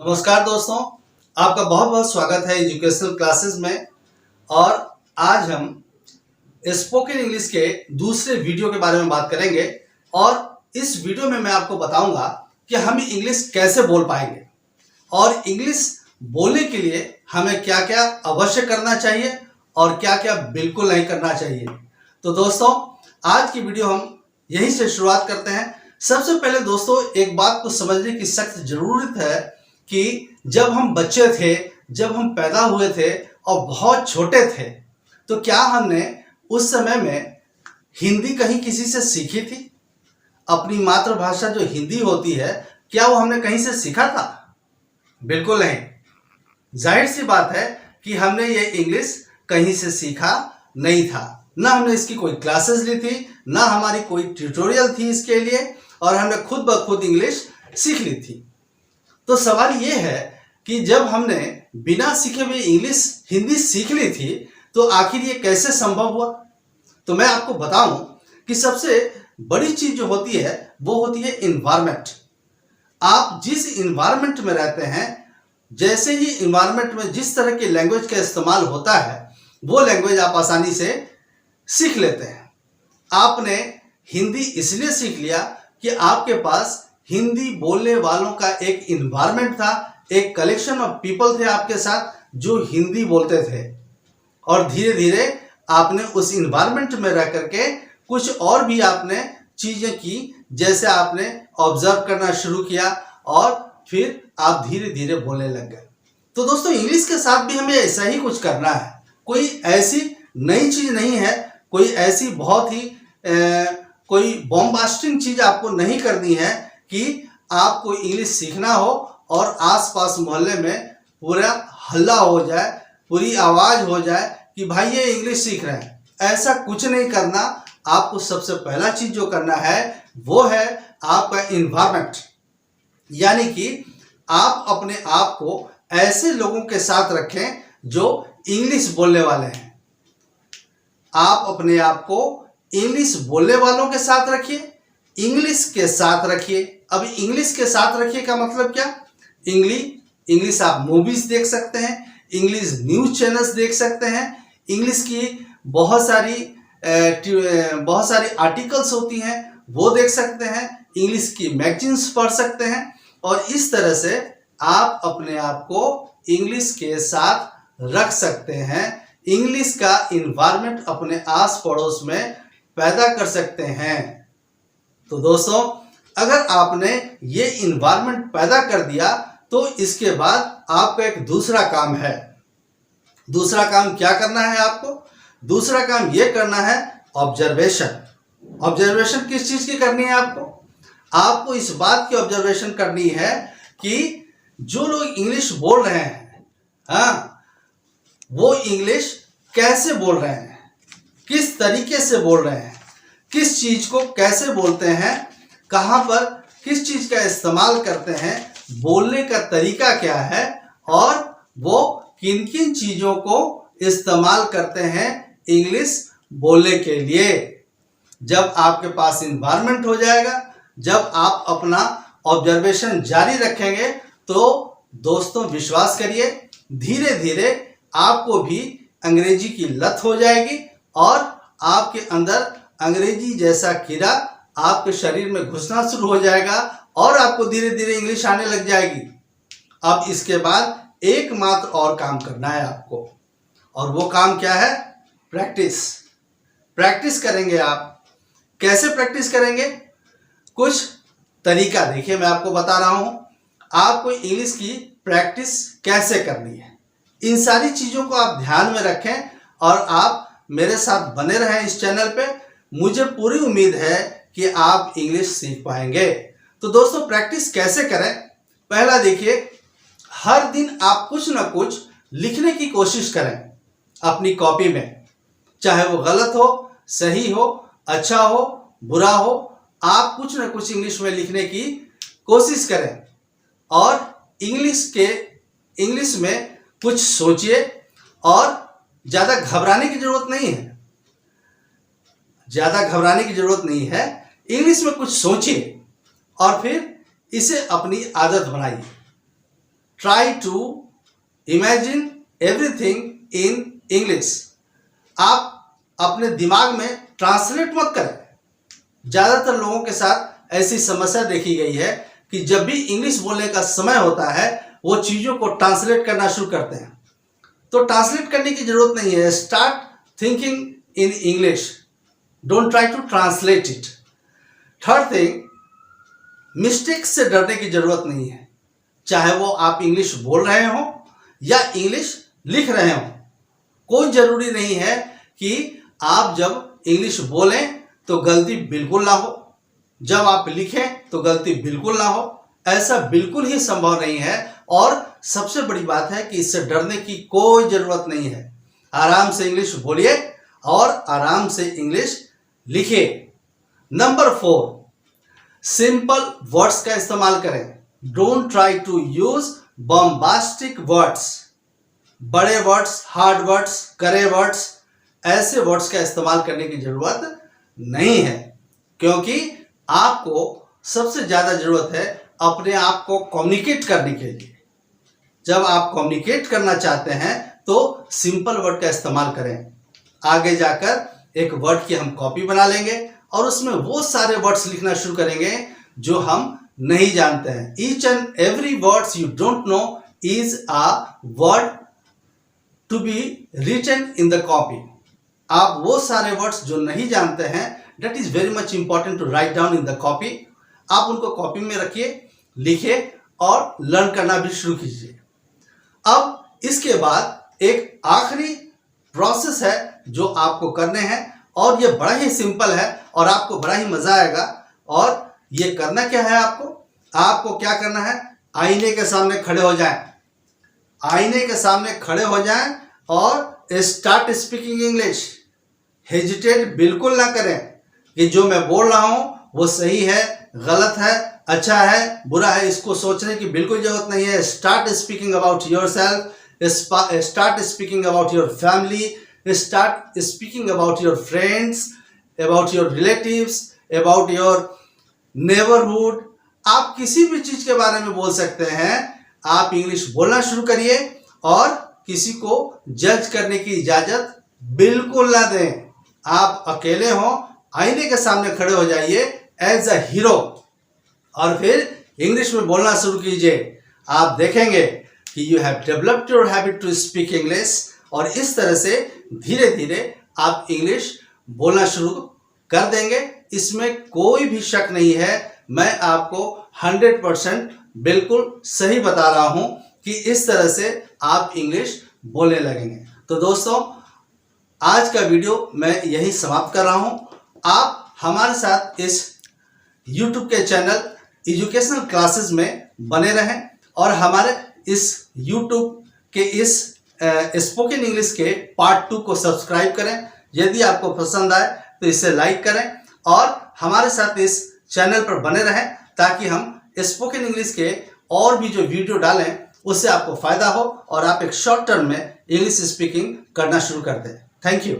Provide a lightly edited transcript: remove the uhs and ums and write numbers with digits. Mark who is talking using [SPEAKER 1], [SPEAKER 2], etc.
[SPEAKER 1] नमस्कार दोस्तों, आपका बहुत बहुत स्वागत है एजुकेशनल क्लासेस में। और आज हम स्पोकन इंग्लिश के दूसरे वीडियो के बारे में बात करेंगे। और इस वीडियो में मैं आपको बताऊंगा कि हम इंग्लिश कैसे बोल पाएंगे और इंग्लिश बोलने के लिए हमें क्या क्या अवश्य करना चाहिए और क्या क्या बिल्कुल नहीं करना चाहिए। तो दोस्तों, आज की वीडियो हम यहीं से शुरुआत करते हैं। सबसे पहले दोस्तों, एक बात को समझने की सख्त जरूरत है कि जब हम बच्चे थे, जब हम पैदा हुए थे और बहुत छोटे थे, तो क्या हमने उस समय में हिंदी कहीं किसी से सीखी थी? अपनी मातृभाषा जो हिंदी होती है, क्या वो हमने कहीं से सीखा था? बिल्कुल नहीं। जाहिर सी बात है कि हमने ये इंग्लिश कहीं से सीखा नहीं था। ना हमने इसकी कोई क्लासेस ली थी, ना हमारी कोई ट्यूटोरियल थी इसके लिए, और हमने खुद ब खुद इंग्लिश सीख ली थी। तो सवाल ये है कि जब हमने बिना सीखे हुए हिंदी सीख ली थी, तो आखिर ये कैसे संभव हुआ? तो मैं आपको बताऊं कि सबसे बड़ी चीज जो होती है वो होती है इन्वायरमेंट। आप जिस इन्वायरमेंट में रहते हैं, जैसे ही इन्वायरमेंट में जिस तरह की लैंग्वेज का इस्तेमाल होता है, वो लैंग्वेज आप आसानी से सीख लेते हैं। आपने हिंदी इसलिए सीख लिया कि आपके पास हिंदी बोलने वालों का एक इन्वायरमेंट था, एक कलेक्शन ऑफ पीपल थे आपके साथ जो हिंदी बोलते थे। और धीरे धीरे आपने उस इन्वायरमेंट में रह करके कुछ और भी आपने चीजें की, जैसे आपने ऑब्जर्व करना शुरू किया और फिर आप धीरे धीरे बोलने लग गए। तो दोस्तों, इंग्लिश के साथ भी हमें ऐसा ही कुछ करना है। कोई ऐसी नई चीज नहीं है, कोई ऐसी बहुत ही कोई बॉम्बास्टिंग चीज आपको नहीं करनी है कि आपको इंग्लिश सीखना हो और आसपास मोहल्ले में पूरा हल्ला हो जाए, पूरी आवाज हो जाए कि भाई ये इंग्लिश सीख रहे हैं। ऐसा कुछ नहीं करना। आपको सबसे पहला चीज जो करना है वो है आपका इन्वायरमेंट, यानी कि आप अपने आप को ऐसे लोगों के साथ रखें जो इंग्लिश बोलने वाले हैं। आप अपने आप को इंग्लिश बोलने वालों के साथ रखिए, इंग्लिश के साथ रखिए। अब इंग्लिश के साथ रखिए का मतलब क्या? इंग्लिश आप मूवीज देख सकते हैं, इंग्लिश न्यूज चैनल्स देख सकते हैं, इंग्लिश की बहुत सारी आर्टिकल्स होती हैं वो देख सकते हैं, इंग्लिश की मैगजीन्स पढ़ सकते हैं। और इस तरह से आप अपने आप को इंग्लिश के साथ रख सकते हैं। इंग्लिश का इन्वायरमेंट अपने आस पड़ोस में पैदा कर सकते हैं। तो दोस्तों, अगर आपने ये इन्वायरमेंट पैदा कर दिया, तो इसके बाद आपका एक दूसरा काम है। दूसरा काम क्या करना है आपको? दूसरा काम ये करना है ऑब्जर्वेशन। ऑब्जर्वेशन किस चीज की करनी है आपको? आपको इस बात की ऑब्जर्वेशन करनी है कि जो लोग इंग्लिश बोल रहे हैं, हाँ, वो इंग्लिश कैसे बोल रहे हैं, किस तरीके से बोल रहे हैं, किस चीज को कैसे बोलते हैं, कहां पर किस चीज का इस्तेमाल करते हैं, बोलने का तरीका क्या है, और वो किन किन चीजों को इस्तेमाल करते हैं इंग्लिश बोलने के लिए। जब आपके पास इन्वायरमेंट हो जाएगा, जब आप अपना ऑब्जर्वेशन जारी रखेंगे, तो दोस्तों विश्वास करिए, धीरे धीरे आपको भी अंग्रेजी की लत हो जाएगी और आपके अंदर अंग्रेजी जैसा कीड़ा आपके शरीर में घुसना शुरू हो जाएगा और आपको धीरे धीरे इंग्लिश आने लग जाएगी। अब इसके बाद एकमात्र और काम करना है आपको, और वो काम क्या है? प्रैक्टिस। प्रैक्टिस करेंगे आप। कैसे प्रैक्टिस करेंगे? कुछ तरीका देखिए, मैं आपको बता रहा हूं आपको इंग्लिश की प्रैक्टिस कैसे करनी है। इन सारी चीजों को आप ध्यान में रखें और आप मेरे साथ बने रहें इस चैनल पे। मुझे पूरी उम्मीद है कि आप इंग्लिश सीख पाएंगे। तो दोस्तों, प्रैक्टिस कैसे करें? पहला देखिए, हर दिन आप कुछ ना कुछ लिखने की कोशिश करें अपनी कॉपी में, चाहे वो गलत हो, सही हो, अच्छा हो, बुरा हो, आप कुछ ना कुछ इंग्लिश में लिखने की कोशिश करें। और इंग्लिश में कुछ सोचिए, और ज्यादा घबराने की जरूरत नहीं है। ज्यादा घबराने की जरूरत नहीं है। इंग्लिश में कुछ सोचिए और फिर इसे अपनी आदत बनाइए। Try to imagine everything in English. आप अपने दिमाग में ट्रांसलेट मत करें। ज़्यादातर लोगों के साथ ऐसी समस्या देखी गई है कि जब भी इंग्लिश बोलने का समय होता है वो चीज़ों को ट्रांसलेट करना शुरू करते हैं। तो ट्रांसलेट करने की जरूरत नहीं है। Start thinking in English, don't try to translate it. Third thing, mistake से डरने की जरूरत नहीं है। चाहे वो आप इंग्लिश बोल रहे हो या इंग्लिश लिख रहे हो, कोई जरूरी नहीं है कि आप जब इंग्लिश बोलें तो गलती बिल्कुल ना हो, जब आप लिखें तो गलती बिल्कुल ना हो। ऐसा बिल्कुल ही संभव नहीं है। और सबसे बड़ी बात है कि इससे डरने की कोई जरूरत नहीं है। आराम से इंग्लिश बोलिए और आराम से इंग्लिश लिखिए। नंबर 4, सिंपल वर्ड्स का इस्तेमाल करें। Don't try to use bombastic words. बड़े वर्ड्स, हार्ड वर्ड्स, करे वर्ड्स, ऐसे वर्ड्स का इस्तेमाल करने की जरूरत नहीं है, क्योंकि आपको सबसे ज्यादा जरूरत है अपने आप को कम्युनिकेट करने के लिए। जब आप कम्युनिकेट करना चाहते हैं तो सिंपल वर्ड का इस्तेमाल करें। आगे जाकर एक वर्ड की हम कॉपी बना लेंगे और उसमें वो सारे वर्ड्स लिखना शुरू करेंगे जो हम नहीं जानते हैं। Each and every words you don't know is a word to be written in the copy. आप वो सारे वर्ड्स जो नहीं जानते हैं, that is very much important to write down in the copy। आप उनको कॉपी में रखिए, लिखिए और लर्न करना भी शुरू कीजिए। अब इसके बाद एक आखिरी प्रोसेस है जो आपको करने हैं और ये बड़ा ही सिंपल है और आपको बड़ा ही मजा आएगा। और ये करना क्या है, आपको क्या करना है, आईने के सामने खड़े हो जाएं। आईने के सामने खड़े हो जाएं और स्टार्ट स्पीकिंग इंग्लिश। हेजिटेट बिल्कुल ना करें कि जो मैं बोल रहा हूं वो सही है, गलत है, अच्छा है, बुरा है, इसको सोचने की बिल्कुल जरूरत नहीं है। Start speaking about yourself, start speaking about your family, start speaking about your friends, about your relatives, about your neighbourhood. आप किसी भी चीज के बारे में बोल सकते हैं। आप इंग्लिश बोलना शुरू करिए और किसी को जज करने की इजाजत बिल्कुल ना दें। आप अकेले हो, आईने के सामने खड़े हो जाइए एज अ हीरो और फिर इंग्लिश में बोलना शुरू कीजिए। आप देखेंगे कि you have developed your habit to speak English और इस तरह से धीरे धीरे आप इंग्लिश बोलना शुरू कर देंगे। इसमें कोई भी शक नहीं है। मैं आपको 100% बिल्कुल सही बता रहा हूं कि इस तरह से आप इंग्लिश बोलने लगेंगे। तो दोस्तों, आज का वीडियो मैं यही समाप्त कर रहा हूं। आप हमारे साथ इस YouTube के चैनल एजुकेशनल क्लासेस में बने रहें और हमारे इस YouTube के इस स्पोकन इंग्लिश के पार्ट 2 को सब्सक्राइब करें। यदि आपको पसंद आए तो इसे लाइक करें और हमारे साथ इस चैनल पर बने रहें ताकि हम स्पोकन इंग्लिश के और भी जो वीडियो डालें उससे आपको फायदा हो और आप एक शॉर्ट टर्म में इंग्लिश स्पीकिंग करना शुरू कर दें। Thank you.